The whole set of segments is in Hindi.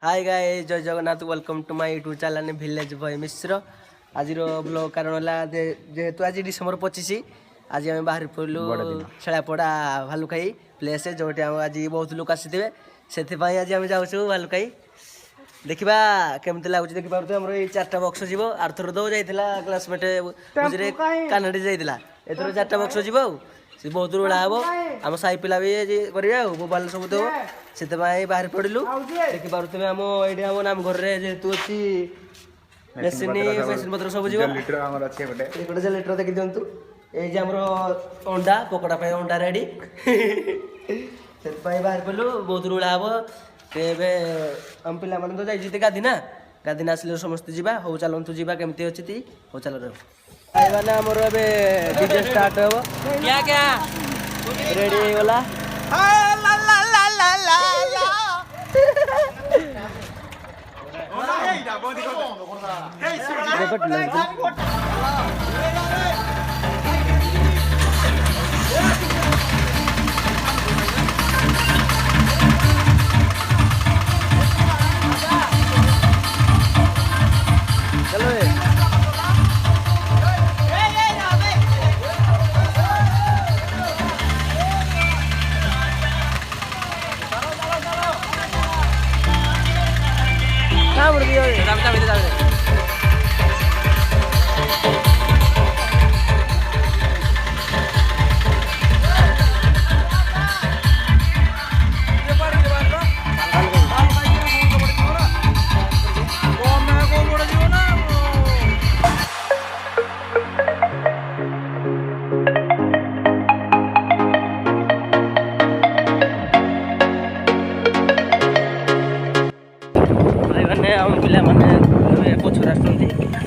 हाय गाइस जय Jagannath welcome to my YouTube channel village boy Mishra आज ब्लॉग कारण जेहेतु आज डिसेम्बर 25 आज आम बाहर पड़ू छेड़ापड़ा भालुखाई प्लेस जो आज बहुत लोग आसी से आज आम जाऊँ भालुखाई देखा केमती लगुच देखिए आम ये 4टा बक्स जीव आरथर तो जाइला क्लासमेट बुझे कानाडी जाइला एथर 4टा बक्स जीव से बहुत उड़ा हम आम साई पिला भी करेंगे मोबाइल सब देव से बाहर पड़ू देखिपे आम ये आम नाम घर में जेहेतु अच्छी मेसीन मेसीन पत्र सब जीव लिटर देखी दिंतु ये अंडा पकड़ा अंडा रेडी से बाहर पड़ू बहुत उड़ा हम आम पिला तो जाइए गाधीना गाधीना आसिले समस्ते जावा हौ चलतु जावा केमती अच्छी हौ चल खाइबाने आमर ए डीजे स्टार्ट हो क्या क्या रेडी हो गला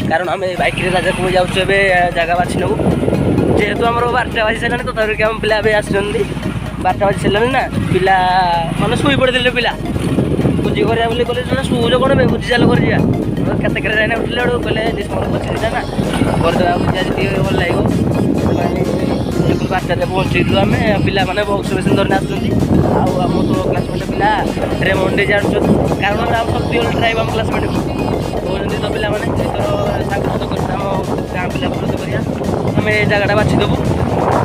कारण आम बैक राजा को जाऊँ जगह बाछि नबू जेहेतु आम 12टा बाजी सारे तो आम पिला आसी 12टा बाजी सारे ना पिला मैंने शुई पड़े पिला भोजी करा कहले शुज कौन भोजी चाल कर केत जाए उठे कहले डिसेम्बर 25 ना करदे भोजी आज भल लगे 12टारे पहुँचू आम पिला मैंने बक्स मेसीन धरने आम तो क्लासमेट पिला रेमंडे जाऊँ कारण आम सब ट्राइब आम क्लासमेट कहते तो पिला मैंने स्वागत कर गाँ पिला विरोध करा आम ये जगटा बाछीदेबू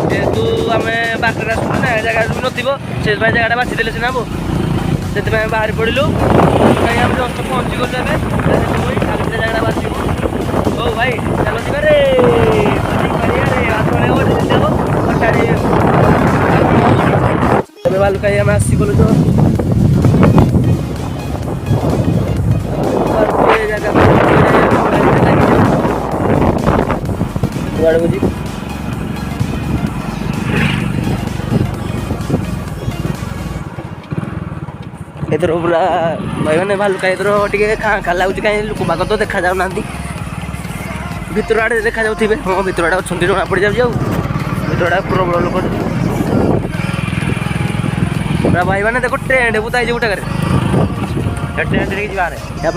जेहेतु आम बाटर आसू ना जगह नथिबो से जगटा बाछीदेले सीना बो से बाहर पड़ू आम जस्ट पहुँची गलु जगटा बाछू ओ भाई चलो जी भालुखाई आम आसी गलु तो एथर पूरा भाई मैंने भालुखाई टे खाँ खा लगुच कहीं लोक बाग तो देखा जाऊना भितर आड़े देखा जाऊे हाँ भितर आड़े अच्छा जना पड़ जाऊँ भितर आड़े प्रबल लोक पूरा भाई मैंने देख ट्रेंड बुता गोटे ट्रेंड ट्रेंड जा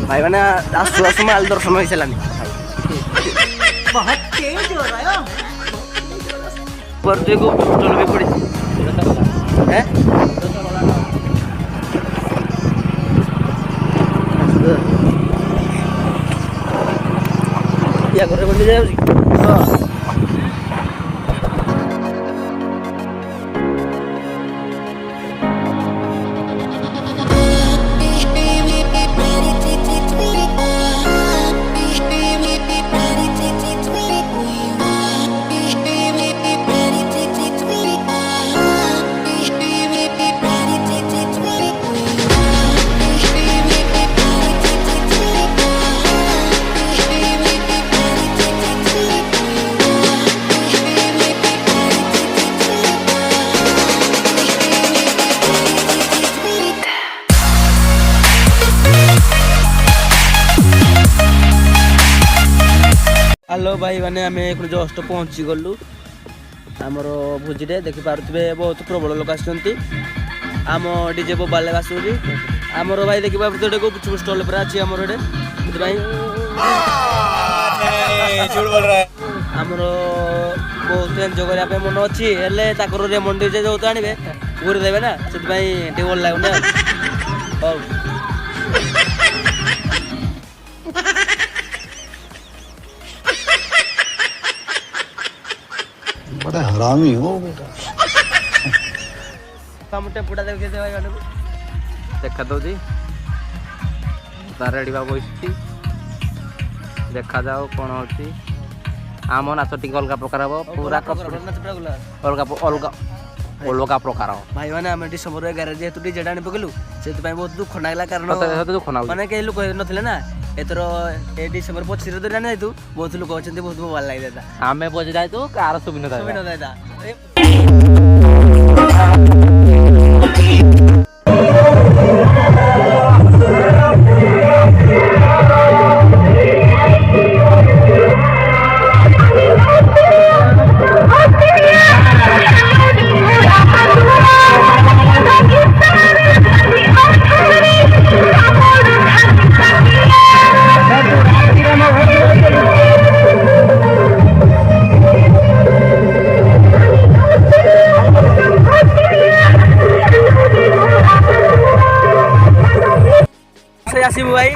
भाई मैंने आसू आसू माल दर्शन हो सारानी पेट्रोल भी पड़ी या घर बंद जाऊँ भाई मैंने आम जस्ट पहुँची गलु आमर भोजिटे देखिपे बहुत प्रबल लोक आम डीजे बोबाले आसूरी आमर भाई देखिए गोटे गुपचुप स्टल पर अच्छी आमर आमर बहुत एंजय करने मन अच्छी रेमन डीजे जो आने घूरी देवे ना से भल लगुनि बड़ा हरामी हो बेटा हम टेम्पुटा देखा देखा दौजी रेडी बाबू देखा जाओ कौन होती आम नाच टी अलग प्रकार हम पूरा अलग अलग अलग प्रकार भाई मैंने आम डिसेम्बर 11 जेहतु डीजे आनी पकलु से बहुत दुख लगला कारण दुख ना मैंने कई लोक नथिले ना एथर ए डिसेम्बर 25 धरी आनी जाइतु बहुत लोक अच्छे बहुत भल लगे आम बजे जाइतु कार सुविधा आसबू भाई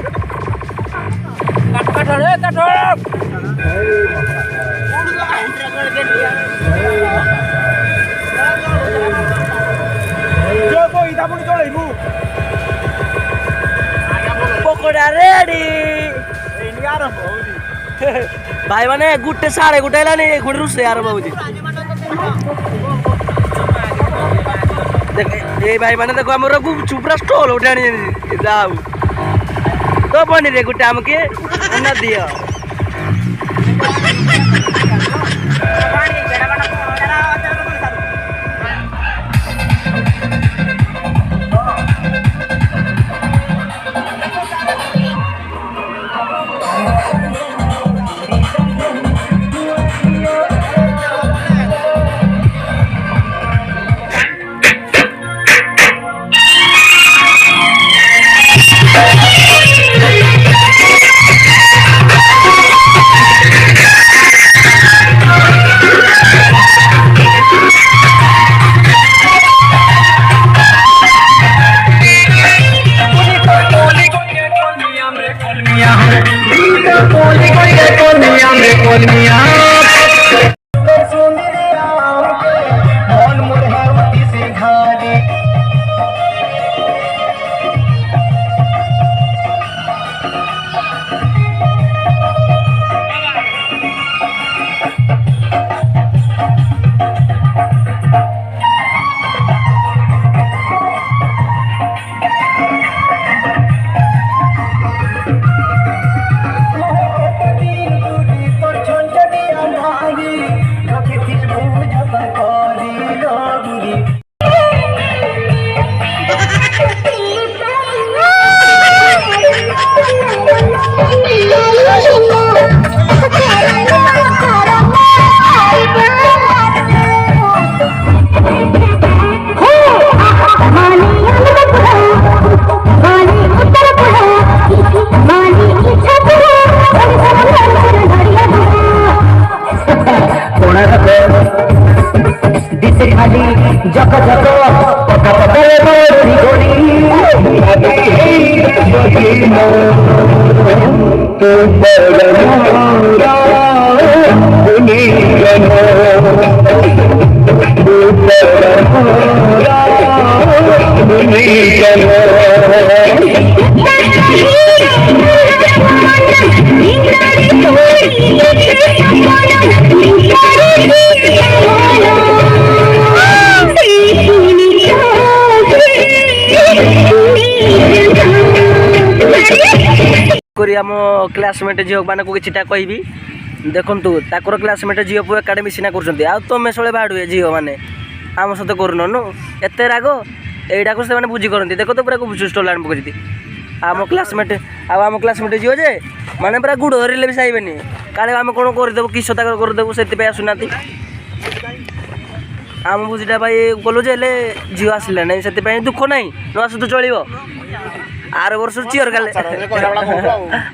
पकोड़ा रेडी भाई मैंने गुटे 1:30 है रुसे आरंभ हो भाई मैंने देखो आम गुपचुप स्टल उठे जाऊ तो बनी रे गुटे आमके दियो आम क्लासमेट झील मान को किटा कहबी देखु ताकर क्लासमेट झील पु एकाडे मिसिना कर तुम सब बाड़ुए झील मैंने आम सहित करन एत राग यहीटा को बुझी करती देख तो पूरा स्टल आन पकड़ आम क्लासमेट आम क्लासमेट जीव जे माने पूरा गुड़ धरले भी साइबेनी काले आम कौन करदेबू किसता करदेबू से आसुना आम भोजीटा भाई गलु जे झील आसला ना से दुख ना न आसु तो चलो आर वर्ष चियर गाल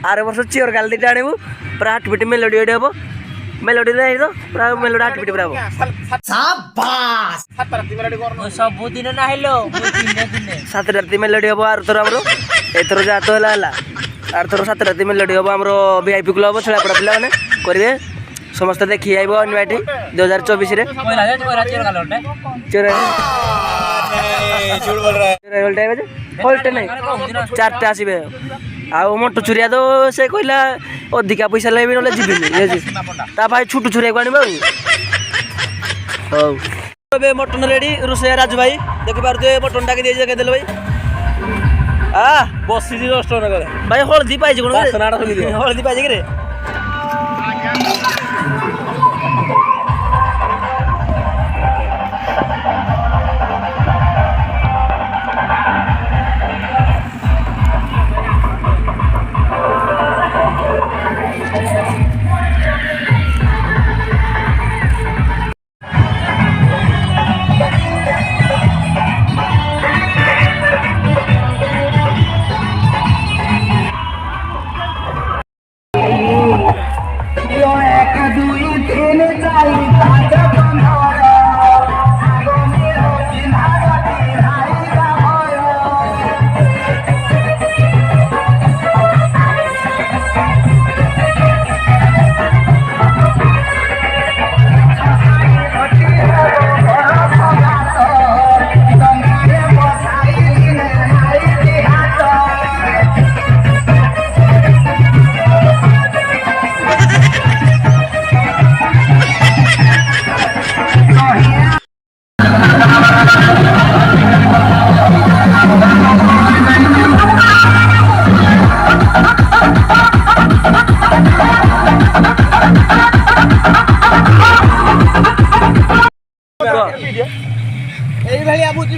आर वर्ष चियर गाल दीटा आणबू पूरा हाटपिट मेलोडी एडी हम मेलोडी नहीं तो पूरा मेलोडी हाटपिट पूरा सबुदिन नाहिलो 7 राति मेलोडी हम आर थर आमर एथर जा तो है आर थर 7 राति मेलोडी हम आमर वीआईपी क्लब छेड़ापड़ा पिला मैंने करेंगे समस्त देखी आइब नुआटी 2024 रे हल्टे नहीं 4टा आसबे आ मोटू छुरिया तो से कहला अधिका पैसा लेबी ना जीविनी ता भाई छुटू छुरिया को आनबा मटन रेडी रोसैया राजू भाई देखि पारते मटन टाके दिए जगह देले भाई आ बसी जी जस्ट भाई हल्दी पाइजे कोन हल्दी पाइजे कि रे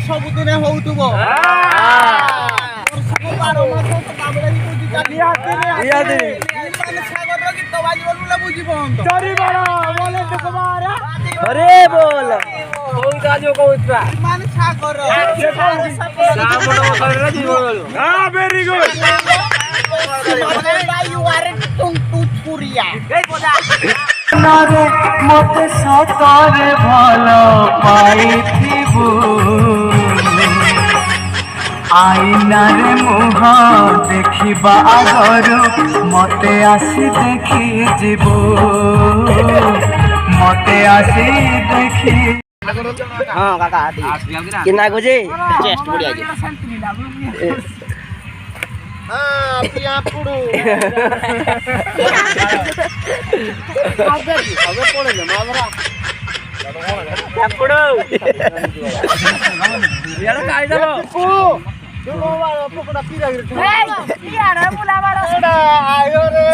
सबुदिन होउतबो अरे बोल वेरी गुड मते सतरे भल पाइथिबु आईनारे मुह देखिबा आगरु मते आसी देखि जीवु मते आसी देखि हां काका किना को जे चेस्ट बढ़िया जे हां पिया पुडू अबे पड़े ले मावरा पुडू यार काई दलो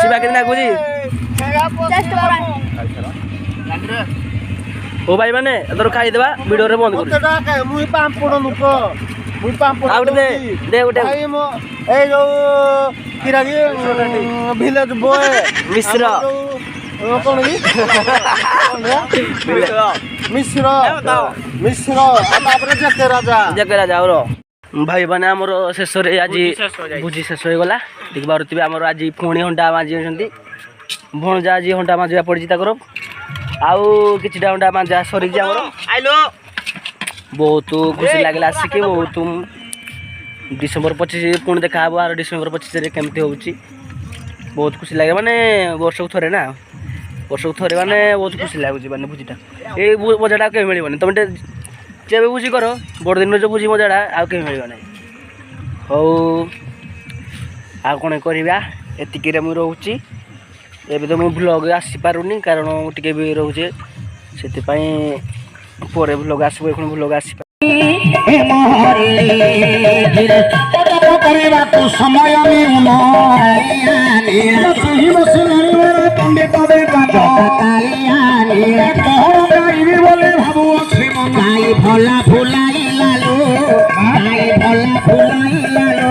शिवा कितना गुजी ओ भाई माने अदर खाई देबा वीडियो रे बंद कर मुई पाम्पड़ लुक मुई पाम्पड़ आउट दे दे उठे भाई मो ए जो किरागी विलेज बॉय मिश्र कौन की मिश्र मिश्र तापर जके राजा और भाई माने हमर शेष रे आज बुझी शेष हो गला देख बारतिबे हमर आज पुणी हंडा माजी हंती भणजा आज हंडा माजिया पड़जी ताकर आउ किछटा हंडा माजा सरी जे हमर आइलो बहुत खुशी लागला आसिके बहुत डिसेंबर 25 पुणी देखा हबो आर डिसेंबर 25 रे केमती होउची बहुत खुशी लागे माने वर्षक थरे ना वर्षक थरे माने बहुत खुशी लागुची माने बुझीटा ए मजाटा के मिली माने तमटे जेबे बुझी करो बड़ दिन जो बुझी मजाटा आ के मिलियो नै हो आ कोन करिबा एतिकी रे मु रहउची एबे तो मु ब्लॉग आसी पारुनी कारण टिके भी रहउचे सेति पई परे ब्लॉग आसीबो एखन ब्लॉग आसी करबा तू समय मिउनो सही बसलानी मेरा पंडे तबे काटा तालियानी तोहर गाइबी बोले भाबो अछि मन भाई भला फुलाई लालो भाई भला फुलाई लालो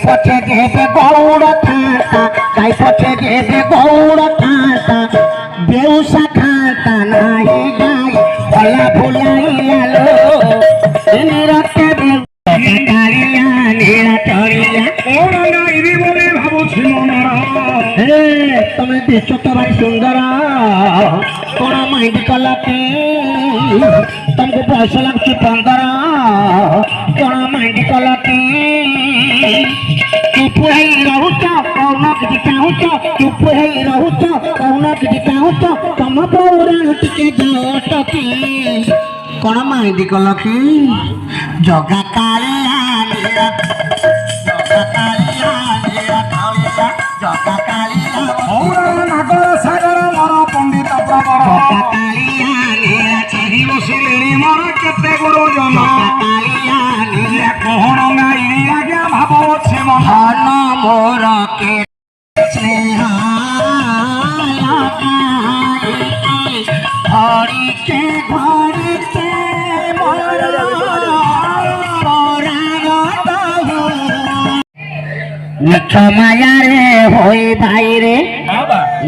পথে যেবে গৌড় খাতা গাই পথে যেবে গৌড় খাতা বেউসা খাতা নাই গাই ভোলা ভুলাইয়ালো এনে রাখতে কালিয়া নীলা চড়িয়া কোন গাইবি বলে ভাবুছি মনরা হে তুমি দিছো তো ভাই সুন্দর কোন মাইন্ড কলাতে तुमको पैसा लगती 15 कोण माइंड कलाते चुप है रहुच कौन किसी चाहूच चुप है रहुच कौन किसी चाहूच तुम पौराण टिके जटकी कोण माइंड कलकी जगा कालिया जगा कालिया जगा कालिया नागर सागर मर पंडित प्रवर जगा कालिया मोर केते गुरु जन कोहण नाई आज्ञा भाव अछि मन मोर के स्नेह घड़ी के मिछ माया रे होई भाई रे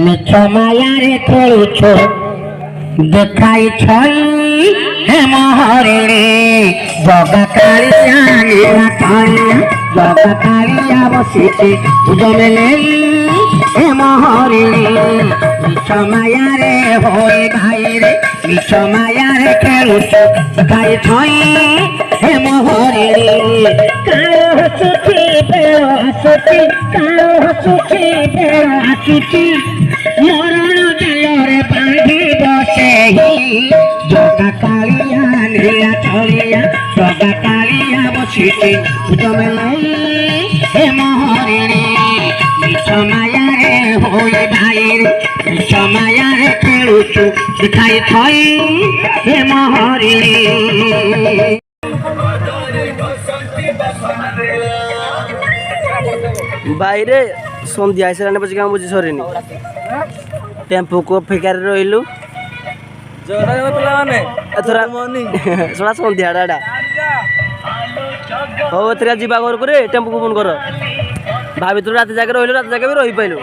मिछ माया रे खेलुछो देखाई छई हे महरे जगा कालिया नीला कालिया जगा कालिया बसिते जमेले हे महरे मिछ माया रे होई भाई रे मिछ माया रे खेलुछ देखाई छई हे महरे कालो हसुची बेलो हसुची कालो हसुची बेलो हसुची मरण जलरे बांधी बसे जगा कालिया नीला चलिया जगा कालिया बसिते जमेले हे महरे मिछ माया रे होई भाई रे मिछ माया रे खेलुछु दिखाई थई हे महरे বাইরে সন্ধ্যা আইসারানি পছে কাম বুঝি সরিনি টেম্পু কো ফেকারে রইলু এথরা সোনা সন্ধ্যা ডাডা হো এথরা ଯିବା ଘରକୁ ରେ টেম্পু ফোন কর ভাবি তো রাতে জায়গা রইলু রাতে জায়গা বি রহি পাইলু